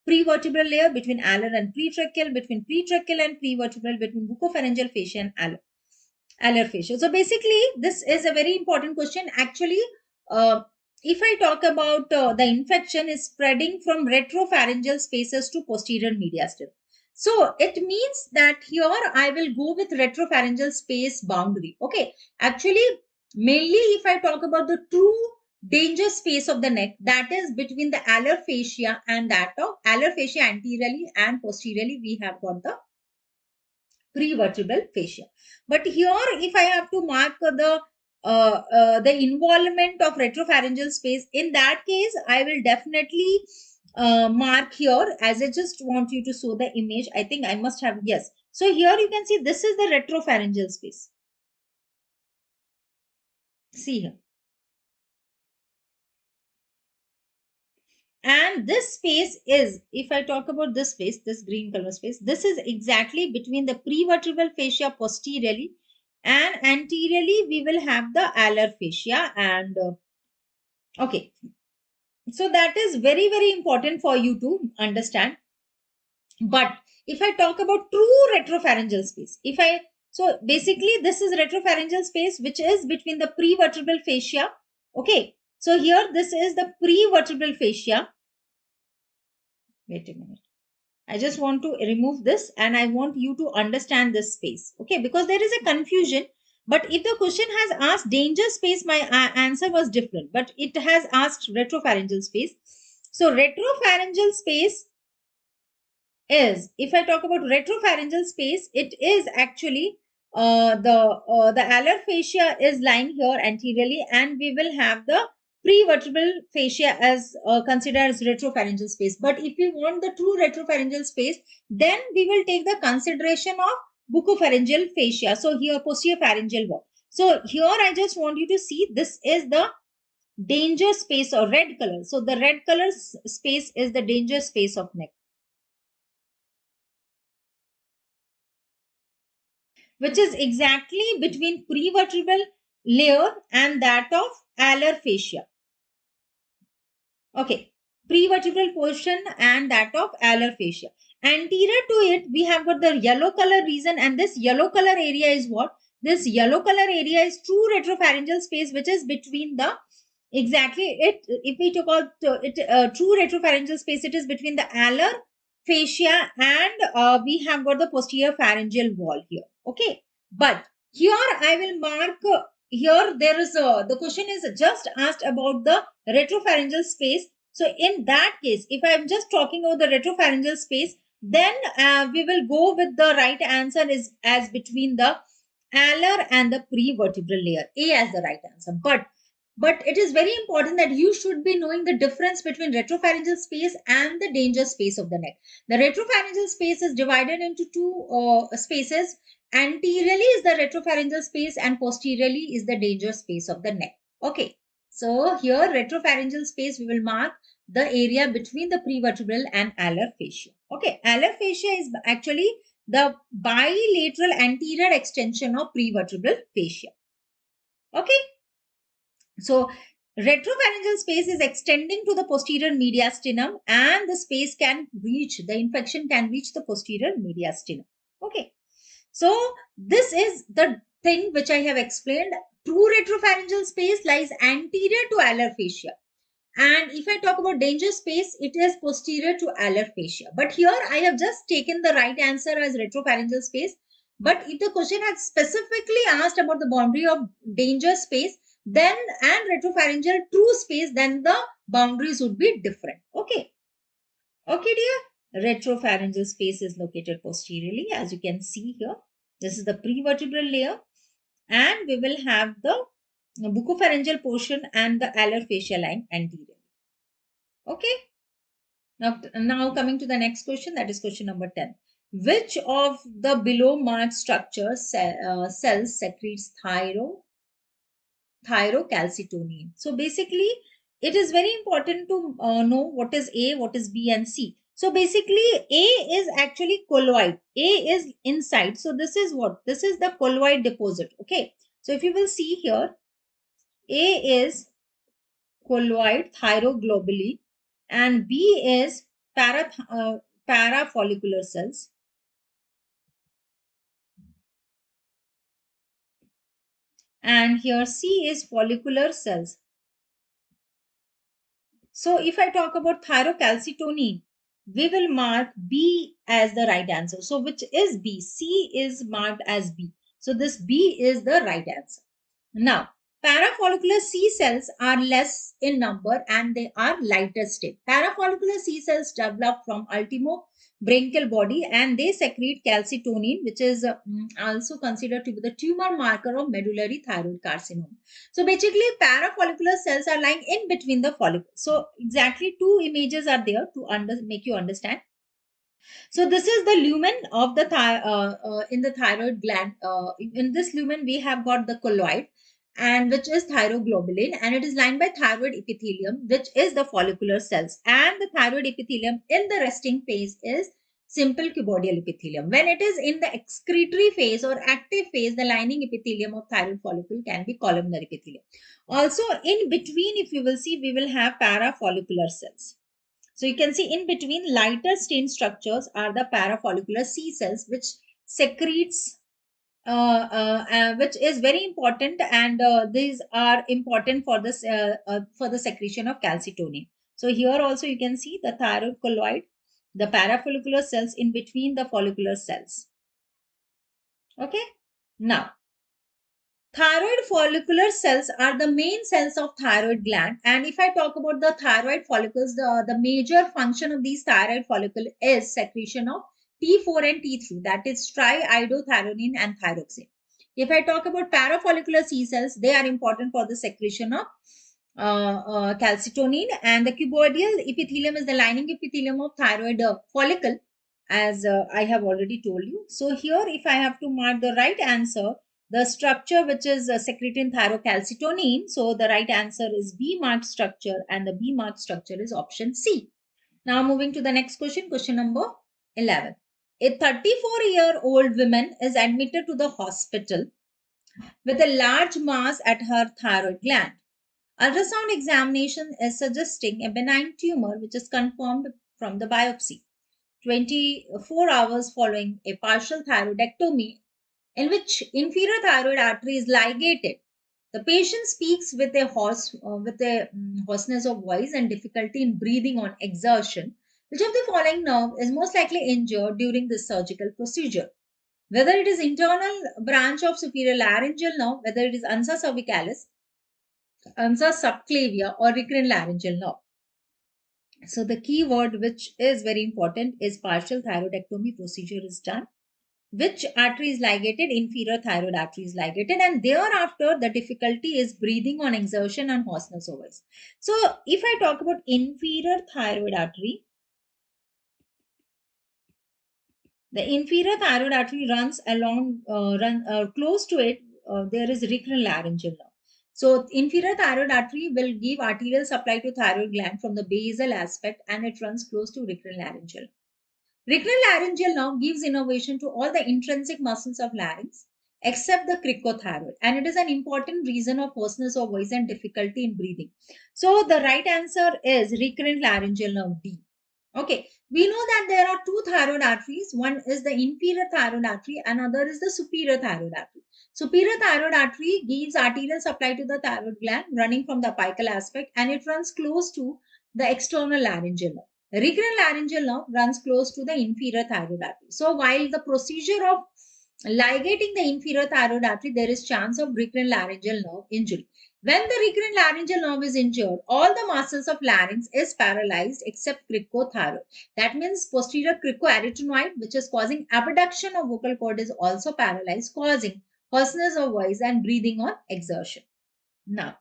prevertebral layer, between alar and pretracheal, between pretracheal and prevertebral, between buccopharyngeal fascia and alar. Alar fascia. So basically, this is a very important question. Actually, if I talk about the infection is spreading from retropharyngeal spaces to posterior mediastinum. So it means that here I will go with retropharyngeal space boundary. Okay. Actually, mainly if I talk about the true danger space of the neck, that is between the alar fascia and that of alar fascia anteriorly and posteriorly, we have got the prevertebral fascia. But here, if I have to mark the involvement of retropharyngeal space, in that case, I will definitely mark here, as I just want you to show the image. I think I must have, yes. So here you can see this is the retropharyngeal space. See here. And this space is, if I talk about this space, this green color space, this is exactly between the prevertebral fascia posteriorly and anteriorly we will have the alar fascia. And okay, so that is very, very important for you to understand. But if I talk about true retropharyngeal space, so basically this is retropharyngeal space which is between the prevertebral fascia. Okay, so here this is the prevertebral fascia. Wait a minute. I just want to remove this and I want you to understand this space. Okay, because there is a confusion. But if the question has asked danger space, my answer was different. But it has asked retropharyngeal space. So retropharyngeal space is, if I talk about retropharyngeal space, it is actually the alar fascia is lying here anteriorly, and we will have the prevertebral fascia as considered as retropharyngeal space. But if we want the true retropharyngeal space, then we will take the consideration of buccopharyngeal fascia. So here posterior pharyngeal wall. So here I just want you to see this is the danger space or red color. So the red color space is the danger space of neck, which is exactly between prevertebral layer and that of alar fascia. Okay, prevertebral portion and that of alar fascia. Anterior to it, we have got the yellow color region, and this yellow color area is what? This yellow color area is true retropharyngeal space, which is between the exactly it. If we talk about true retropharyngeal space, it is between the alar fascia and we have got the posterior pharyngeal wall here. Okay, but here I will mark. Here there is the question is just asked about the retropharyngeal space. So in that case, if I am just talking about the retropharyngeal space, then we will go with the right answer is as between the alar and the prevertebral layer, A as the right answer. But But it is very important that you should be knowing the difference between retropharyngeal space and the danger space of the neck. The retropharyngeal space is divided into two spaces. Anteriorly is the retropharyngeal space and posteriorly is the danger space of the neck. Okay. So here retropharyngeal space, we will mark the area between the prevertebral and alar fascia. Okay. Alar fascia is actually the bilateral anterior extension of prevertebral fascia. Okay. So retropharyngeal space is extending to the posterior mediastinum, and the infection can reach the posterior mediastinum. Okay. So this is the thing which I have explained. True retropharyngeal space lies anterior to alar fascia. And if I talk about danger space, it is posterior to alar fascia. But here I have just taken the right answer as retropharyngeal space. But if the question had specifically asked about the boundary of danger space, then and retropharyngeal true space, then the boundaries would be different. Okay. Okay, dear. Retropharyngeal space is located posteriorly, as you can see here. This is the prevertebral layer, and we will have the buccopharyngeal portion and the alar fascia line anterior. Okay. Now coming to the next question, that is question number 10. Which of the below marked structures cells secretes thyrocalcitonin? So basically, it is very important to know what is A, what is B, and C. So basically, A is actually colloid. A is inside. So this is what? This is the colloid deposit. Okay. So if you will see here, A is colloid thyroglobuli and B is parafollicular cells. And here C is follicular cells. So if I talk about thyrocalcitonin, we will mark B as the right answer. So which is B? C is marked as B. So this B is the right answer. Now, parafollicular C cells are less in number and they are lighter state. Parafollicular C cells develop from ultimobranchial body and they secrete calcitonin, which is also considered to be the tumor marker of medullary thyroid carcinoma. So basically, parafollicular cells are lying in between the follicles. So exactly two images are there to make you understand. So this is the lumen of the in the thyroid gland. In this lumen, we have got the colloid, and which is thyroglobulin, and it is lined by thyroid epithelium, which is the follicular cells. And the thyroid epithelium in the resting phase is simple cuboidal epithelium. When it is in the excretory phase or active phase, the lining epithelium of thyroid follicle can be columnar epithelium. Also, in between, if you will see, we will have parafollicular cells. So you can see in between lighter stain structures are the parafollicular C cells, which secretes, which is very important, and these are important for this for the secretion of calcitonin. So here also you can see the thyroid colloid, the parafollicular cells in between the follicular cells. Okay. Now, thyroid follicular cells are the main cells of thyroid gland. And if I talk about the thyroid follicles, the major function of these thyroid follicle is secretion of T4 and T3, that is triiodothyronine and thyroxine. If I talk about parafollicular C cells, they are important for the secretion of calcitonin, and the cuboidal epithelium is the lining epithelium of thyroid follicle, as I have already told you. So here, if I have to mark the right answer, the structure which is secreting thyrocalcitonin, so the right answer is B marked structure, and the B marked structure is option C. Now moving to the next question, question number 11. A 34-year-old woman is admitted to the hospital with a large mass at her thyroid gland. Ultrasound examination is suggesting a benign tumor which is confirmed from the biopsy. 24 hours following a partial thyroidectomy in which inferior thyroid artery is ligated, the patient speaks with a hoarseness of voice and difficulty in breathing on exertion. Which of the following nerve is most likely injured during this surgical procedure? Whether it is internal branch of superior laryngeal nerve, whether it is ansa cervicalis, ansa subclavia, or recurrent laryngeal nerve. So the key word which is very important is partial thyroidectomy procedure is done. Which artery is ligated? Inferior thyroid artery is ligated, and thereafter the difficulty is breathing on exertion and hoarseness of voice. So if I talk about inferior thyroid artery, the inferior thyroid artery runs along, close to it, there is recurrent laryngeal nerve. So inferior thyroid artery will give arterial supply to thyroid gland from the basal aspect, and it runs close to recurrent laryngeal. Recurrent laryngeal nerve gives innervation to all the intrinsic muscles of larynx except the cricothyroid, and it is an important reason of hoarseness of voice and difficulty in breathing. So the right answer is recurrent laryngeal nerve, D. Okay, we know that there are two thyroid arteries. One is the inferior thyroid artery, another is the superior thyroid artery. Superior thyroid artery gives arterial supply to the thyroid gland running from the apical aspect, and it runs close to the external laryngeal nerve. Recurrent laryngeal nerve runs close to the inferior thyroid artery. So while the procedure of ligating the inferior thyroid artery, there is chance of recurrent laryngeal nerve injury. When the recurrent laryngeal nerve is injured, all the muscles of larynx is paralyzed except cricothyroid. That means posterior cricoarytenoid, which is causing abduction of vocal cord, is also paralyzed, causing hoarseness of voice and breathing on exertion. Now,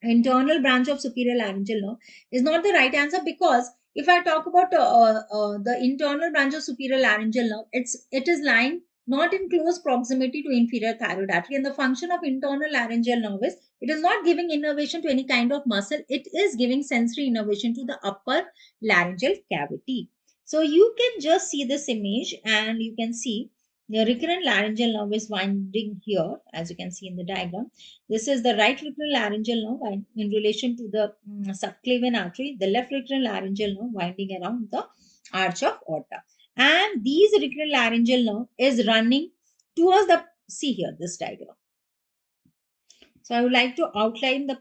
internal branch of superior laryngeal nerve is not the right answer, because if I talk about the internal branch of superior laryngeal nerve, it is lying not in close proximity to inferior thyroid artery, and the function of internal laryngeal nerve is it is not giving innervation to any kind of muscle, it is giving sensory innervation to the upper laryngeal cavity. So you can just see this image and you can see the recurrent laryngeal nerve is winding here, as you can see in the diagram. This is the right recurrent laryngeal nerve in relation to the subclavian artery, the left recurrent laryngeal nerve winding around the arch of aorta. And these recurrent laryngeal nerve is running towards the, see here, this diagram. So I would like to outline the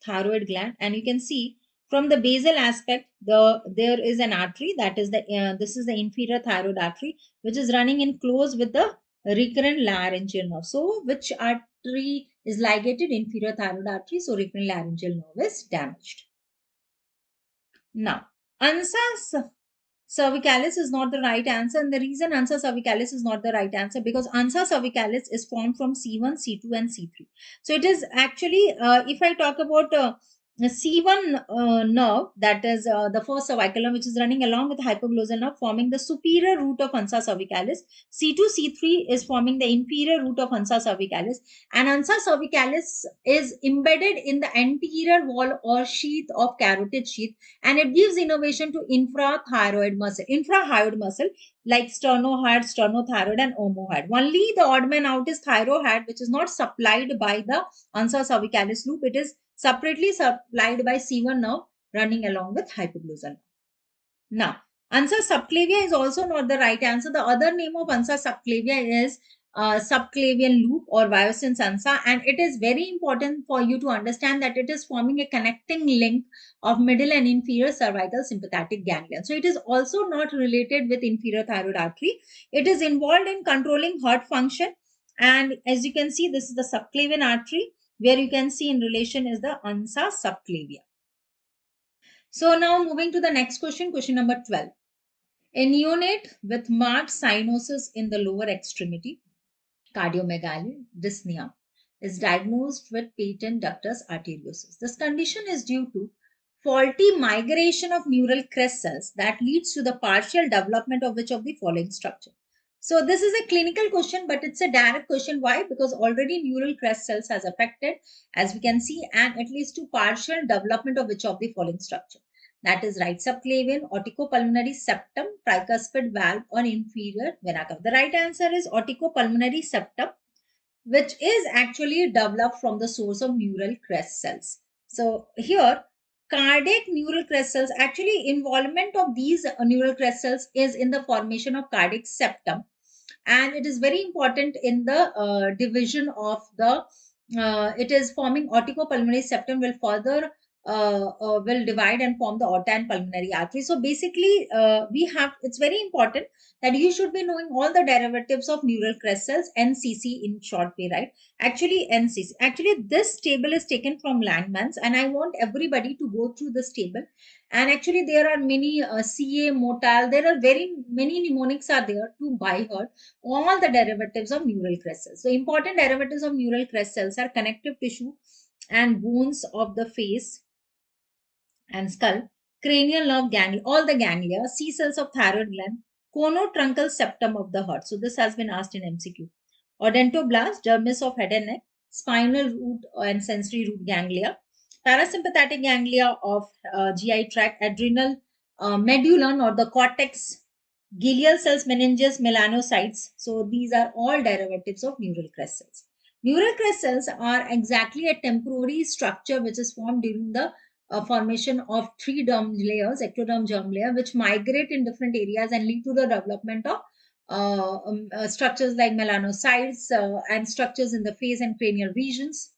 thyroid gland, and you can see from the basal aspect, there is an artery, that is the this is the inferior thyroid artery, which is running in close with the recurrent laryngeal nerve. So which artery is ligated? Inferior thyroid artery. So recurrent laryngeal nerve is damaged. Now, ansa cervicalis is not the right answer, and the reason ansa cervicalis is not the right answer, because ansa cervicalis is formed from C1, C2 and C3. So it is actually, if I talk about C1 nerve, that is the first cervical nerve, which is running along with the hypoglossal nerve, forming the superior root of ansa cervicalis. C2, C3 is forming the inferior root of ansa cervicalis, and ansa cervicalis is embedded in the anterior wall or sheath of carotid sheath, and it gives innervation to infrathyroid muscle like sternohyoid, sternothyroid, and omohyoid. Only the odd man out is thyrohyoid, which is not supplied by the ansa cervicalis loop. It is separately supplied by C1 nerve running along with hypoglossal nerve. Now, ansa subclavia is also not the right answer. The other name of ansa subclavia is subclavian loop or Vieussens ansa, and it is very important for you to understand that it is forming a connecting link of middle and inferior cervical sympathetic ganglion. So it is also not related with inferior thyroid artery. It is involved in controlling heart function, and as you can see, this is the subclavian artery, where you can see in relation is the ansa subclavia. So now moving to the next question, question number 12. A neonate with marked cyanosis in the lower extremity, cardiomegaly, dyspnea, is diagnosed with patent ductus arteriosus. This condition is due to faulty migration of neural crest cells that leads to the partial development of which of the following structure. So this is a clinical question, but it's a direct question. Why? Because already neural crest cells has affected, as we can see, and it leads to partial development of which of the following structure. That is right subclavian, aurticopulmonary septum, tricuspid valve, or inferior vena cava. The right answer is aurticopulmonary septum, which is actually developed from the source of neural crest cells. So here, cardiac neural crest cells, actually involvement of these neural crest cells is in the formation of cardiac septum, and it is very important in the division of the it is forming aurticopulmonary septum will further will divide and form the aorta and pulmonary artery. So basically, it's very important that you should be knowing all the derivatives of neural crest cells, NCC in short way, right? Actually, NCC. Actually, this table is taken from Langmans, and I want everybody to go through this table. And actually, there are many CA, Motal, there are very many mnemonics are there to by heart all the derivatives of neural crest cells. So important derivatives of neural crest cells are connective tissue and bones of the face and skull, cranial nerve ganglia, all the ganglia, C cells of thyroid gland, conotruncal septum of the heart. So this has been asked in MCQ. Odontoblast, dermis of head and neck, spinal root and sensory root ganglia, parasympathetic ganglia of GI tract, adrenal medullum or the cortex, glial cells, meninges, melanocytes. So these are all derivatives of neural crest cells. Neural crest cells are exactly a temporary structure which is formed during the formation of three germ layers, ectoderm, germ layer, which migrate in different areas and lead to the development of structures like melanocytes and structures in the face and cranial regions.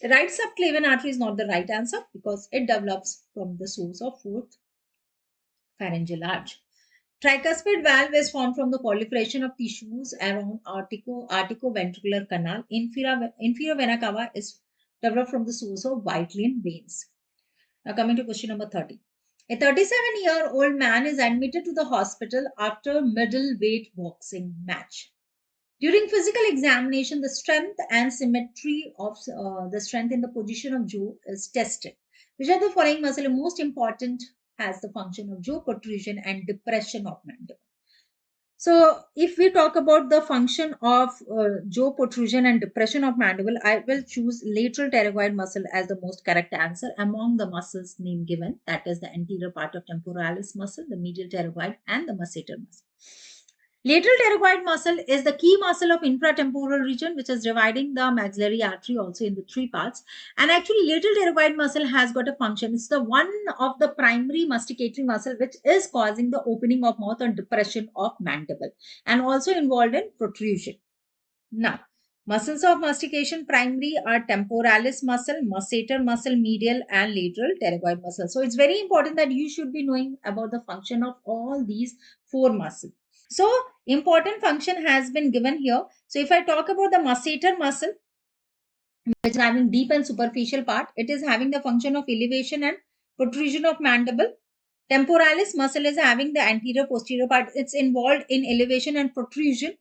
The right subclavian artery is not the right answer because it develops from the source of fourth pharyngeal arch. Tricuspid valve is formed from the proliferation of tissues around articoventricular canal. Inferior vena cava is developed from the source of Whiteley veins. Now coming to question number 30. A 37-year-old man is admitted to the hospital after a middleweight boxing match. During physical examination, the strength and symmetry of the strength in the position of jaw is tested. Which of the following muscle is most important has the function of jaw protrusion and depression of mandible? So if we talk about the function of jaw protrusion and depression of mandible, I will choose lateral pterygoid muscle as the most correct answer among the muscles name given. That is the anterior part of temporalis muscle, the medial pterygoid and the masseter muscle. Lateral pterygoid muscle is the key muscle of infratemporal region, which is dividing the maxillary artery also in the three parts. And actually, lateral pterygoid muscle has got a function. It's the one of the primary masticatory muscle which is causing the opening of mouth and depression of mandible, and also involved in protrusion. Now, muscles of mastication primary are temporalis muscle, masseter muscle, medial, and lateral pterygoid muscle. So it's very important that you should be knowing about the function of all these four muscles. So important function has been given here. So if I talk about the masseter muscle, which is having deep and superficial part, it is having the function of elevation and protrusion of mandible. Temporalis muscle is having the anterior posterior part. It's involved in elevation and protrusion.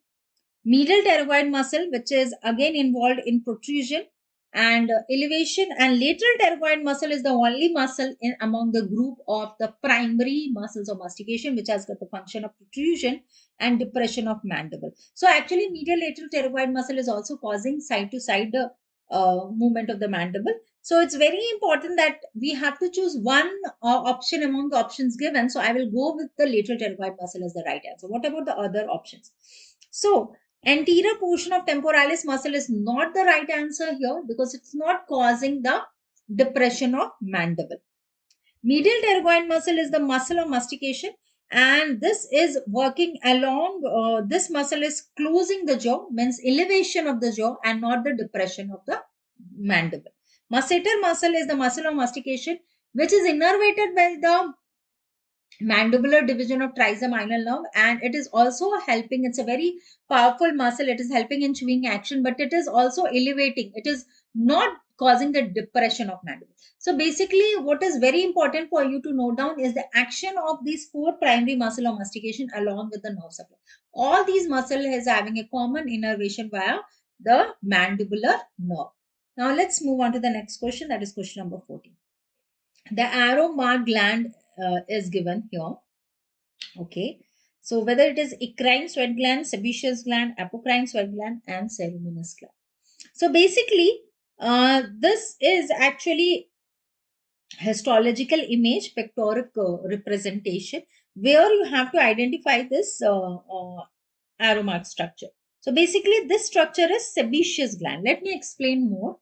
Medial pterygoid muscle, which is again involved in protrusion and elevation, and lateral pterygoid muscle is the only muscle in among the group of the primary muscles of mastication, which has got the function of protrusion and depression of mandible. So actually, medial lateral pterygoid muscle is also causing side to side movement of the mandible. So it's very important that we have to choose one option among the options given. So I will go with the lateral pterygoid muscle as the right answer. What about the other options? So anterior portion of temporalis muscle is not the right answer here because it's not causing the depression of mandible. Medial pterygoid muscle is the muscle of mastication, and this is working along, this muscle is closing the jaw, means elevation of the jaw and not the depression of the mandible. Masseter muscle is the muscle of mastication, which is innervated by the mandibular division of trigeminal nerve, and it is also helping. It's a very powerful muscle. It is helping in chewing action, but it is also elevating. It is not causing the depression of mandible. So basically, what is very important for you to note down is the action of these four primary muscle of mastication along with the nerve supply. All these muscle is having a common innervation via the mandibular nerve. Now let's move on to the next question. That is question number 14. The arrow mark gland is given here. Okay. So whether it is eccrine sweat gland, sebaceous gland, apocrine sweat gland, and ceruminous gland. So basically, this is actually histological image, pictorial representation, where you have to identify this arrow mark structure. So basically, this structure is sebaceous gland. Let me explain more.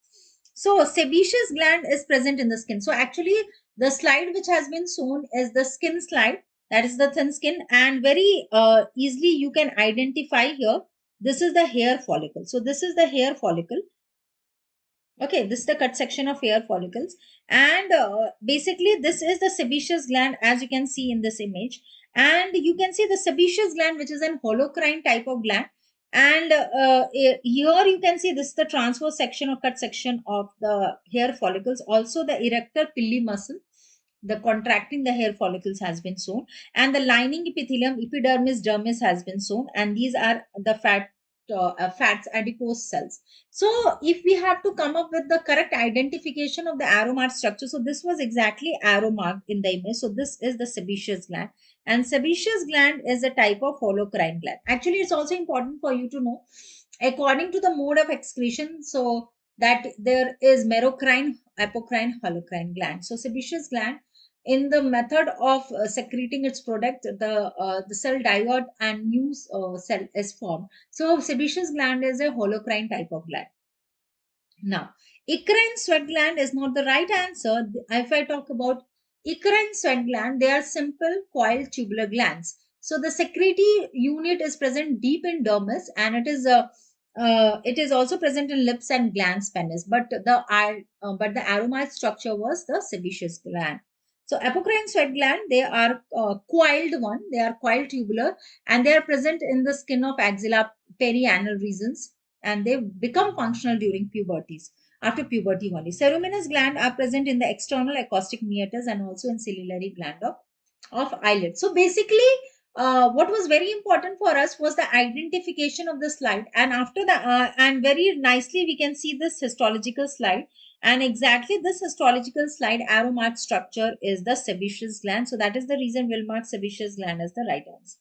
So sebaceous gland is present in the skin. So actually, the slide which has been shown is the skin slide. That is the thin skin, and very easily you can identify here. This is the hair follicle. So this is the hair follicle. Okay, this is the cut section of hair follicles, and basically this is the sebaceous gland, as you can see in this image. And you can see the sebaceous gland, which is an holocrine type of gland. And here you can see this is the transverse section or cut section of the hair follicles. Also, the erector pili muscle, the contracting the hair follicles has been shown, and the lining epithelium, epidermis, dermis has been shown, and these are the fats, adipose cells. So if we have to come up with the correct identification of the arrow mark structure, so this was exactly arrow marked in the image. So this is the sebaceous gland, and sebaceous gland is a type of holocrine gland. Actually, it's also important for you to know, according to the mode of excretion, so that there is merocrine, apocrine, holocrine gland. So sebaceous gland, in the method of secreting its product, the cell divide and new cell is formed. So sebaceous gland is a holocrine type of gland. Now, eccrine sweat gland is not the right answer. If I talk about eccrine sweat gland, they are simple coiled tubular glands. So the secretory unit is present deep in dermis, and it is also present in lips and glans penis. But the aromatase structure was the sebaceous gland. So apocrine sweat gland, they are coiled one. They are coiled tubular, and they are present in the skin of axilla perianal regions, and they become functional during puberties. After puberty only. Ceruminous gland are present in the external acoustic meatus and also in ciliary gland of eyelid. So basically, what was very important for us was the identification of the slide. And after the and very nicely we can see this histological slide. And exactly this histological slide arrow mark structure is the sebaceous gland. So that is the reason we'll mark sebaceous gland as the right answer.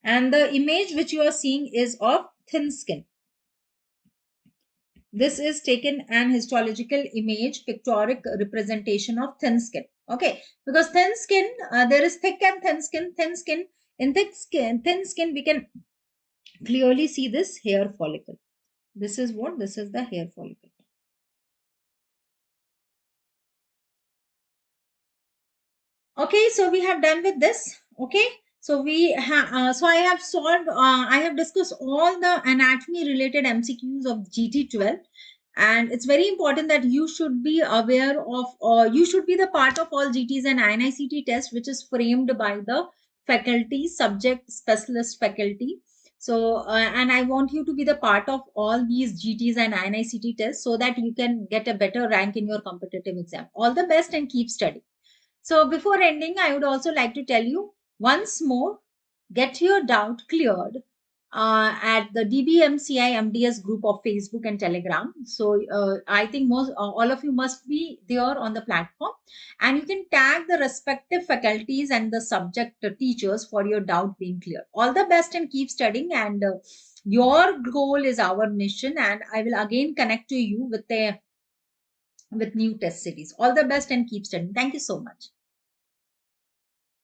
And the image which you are seeing is of thin skin. This is taken an histological image, pictorial representation of thin skin. Okay, because thin skin, there is thick and thin skin. Thin skin, in thin skin, we can clearly see this hair follicle. This is what? This is the hair follicle. Okay, so we have done with this. Okay, so so I have solved. I have discussed all the anatomy related MCQs of GT12, and it's very important that you should be aware of, or you should be the part of all GTs and INICT test, which is framed by the faculty, subject specialist faculty. So, and I want you to be the part of all these GTs and INICT tests so that you can get a better rank in your competitive exam. All the best and keep studying. So before ending, I would also like to tell you once more, get your doubt cleared at the DBMCI MDS group of Facebook and Telegram. So I think most all of you must be there on the platform, and you can tag the respective faculties and the subject teachers for your doubt being clear. All the best and keep studying. And your goal is our mission, and I will again connect to you with new test series. All the best and keep studying. Thank you so much.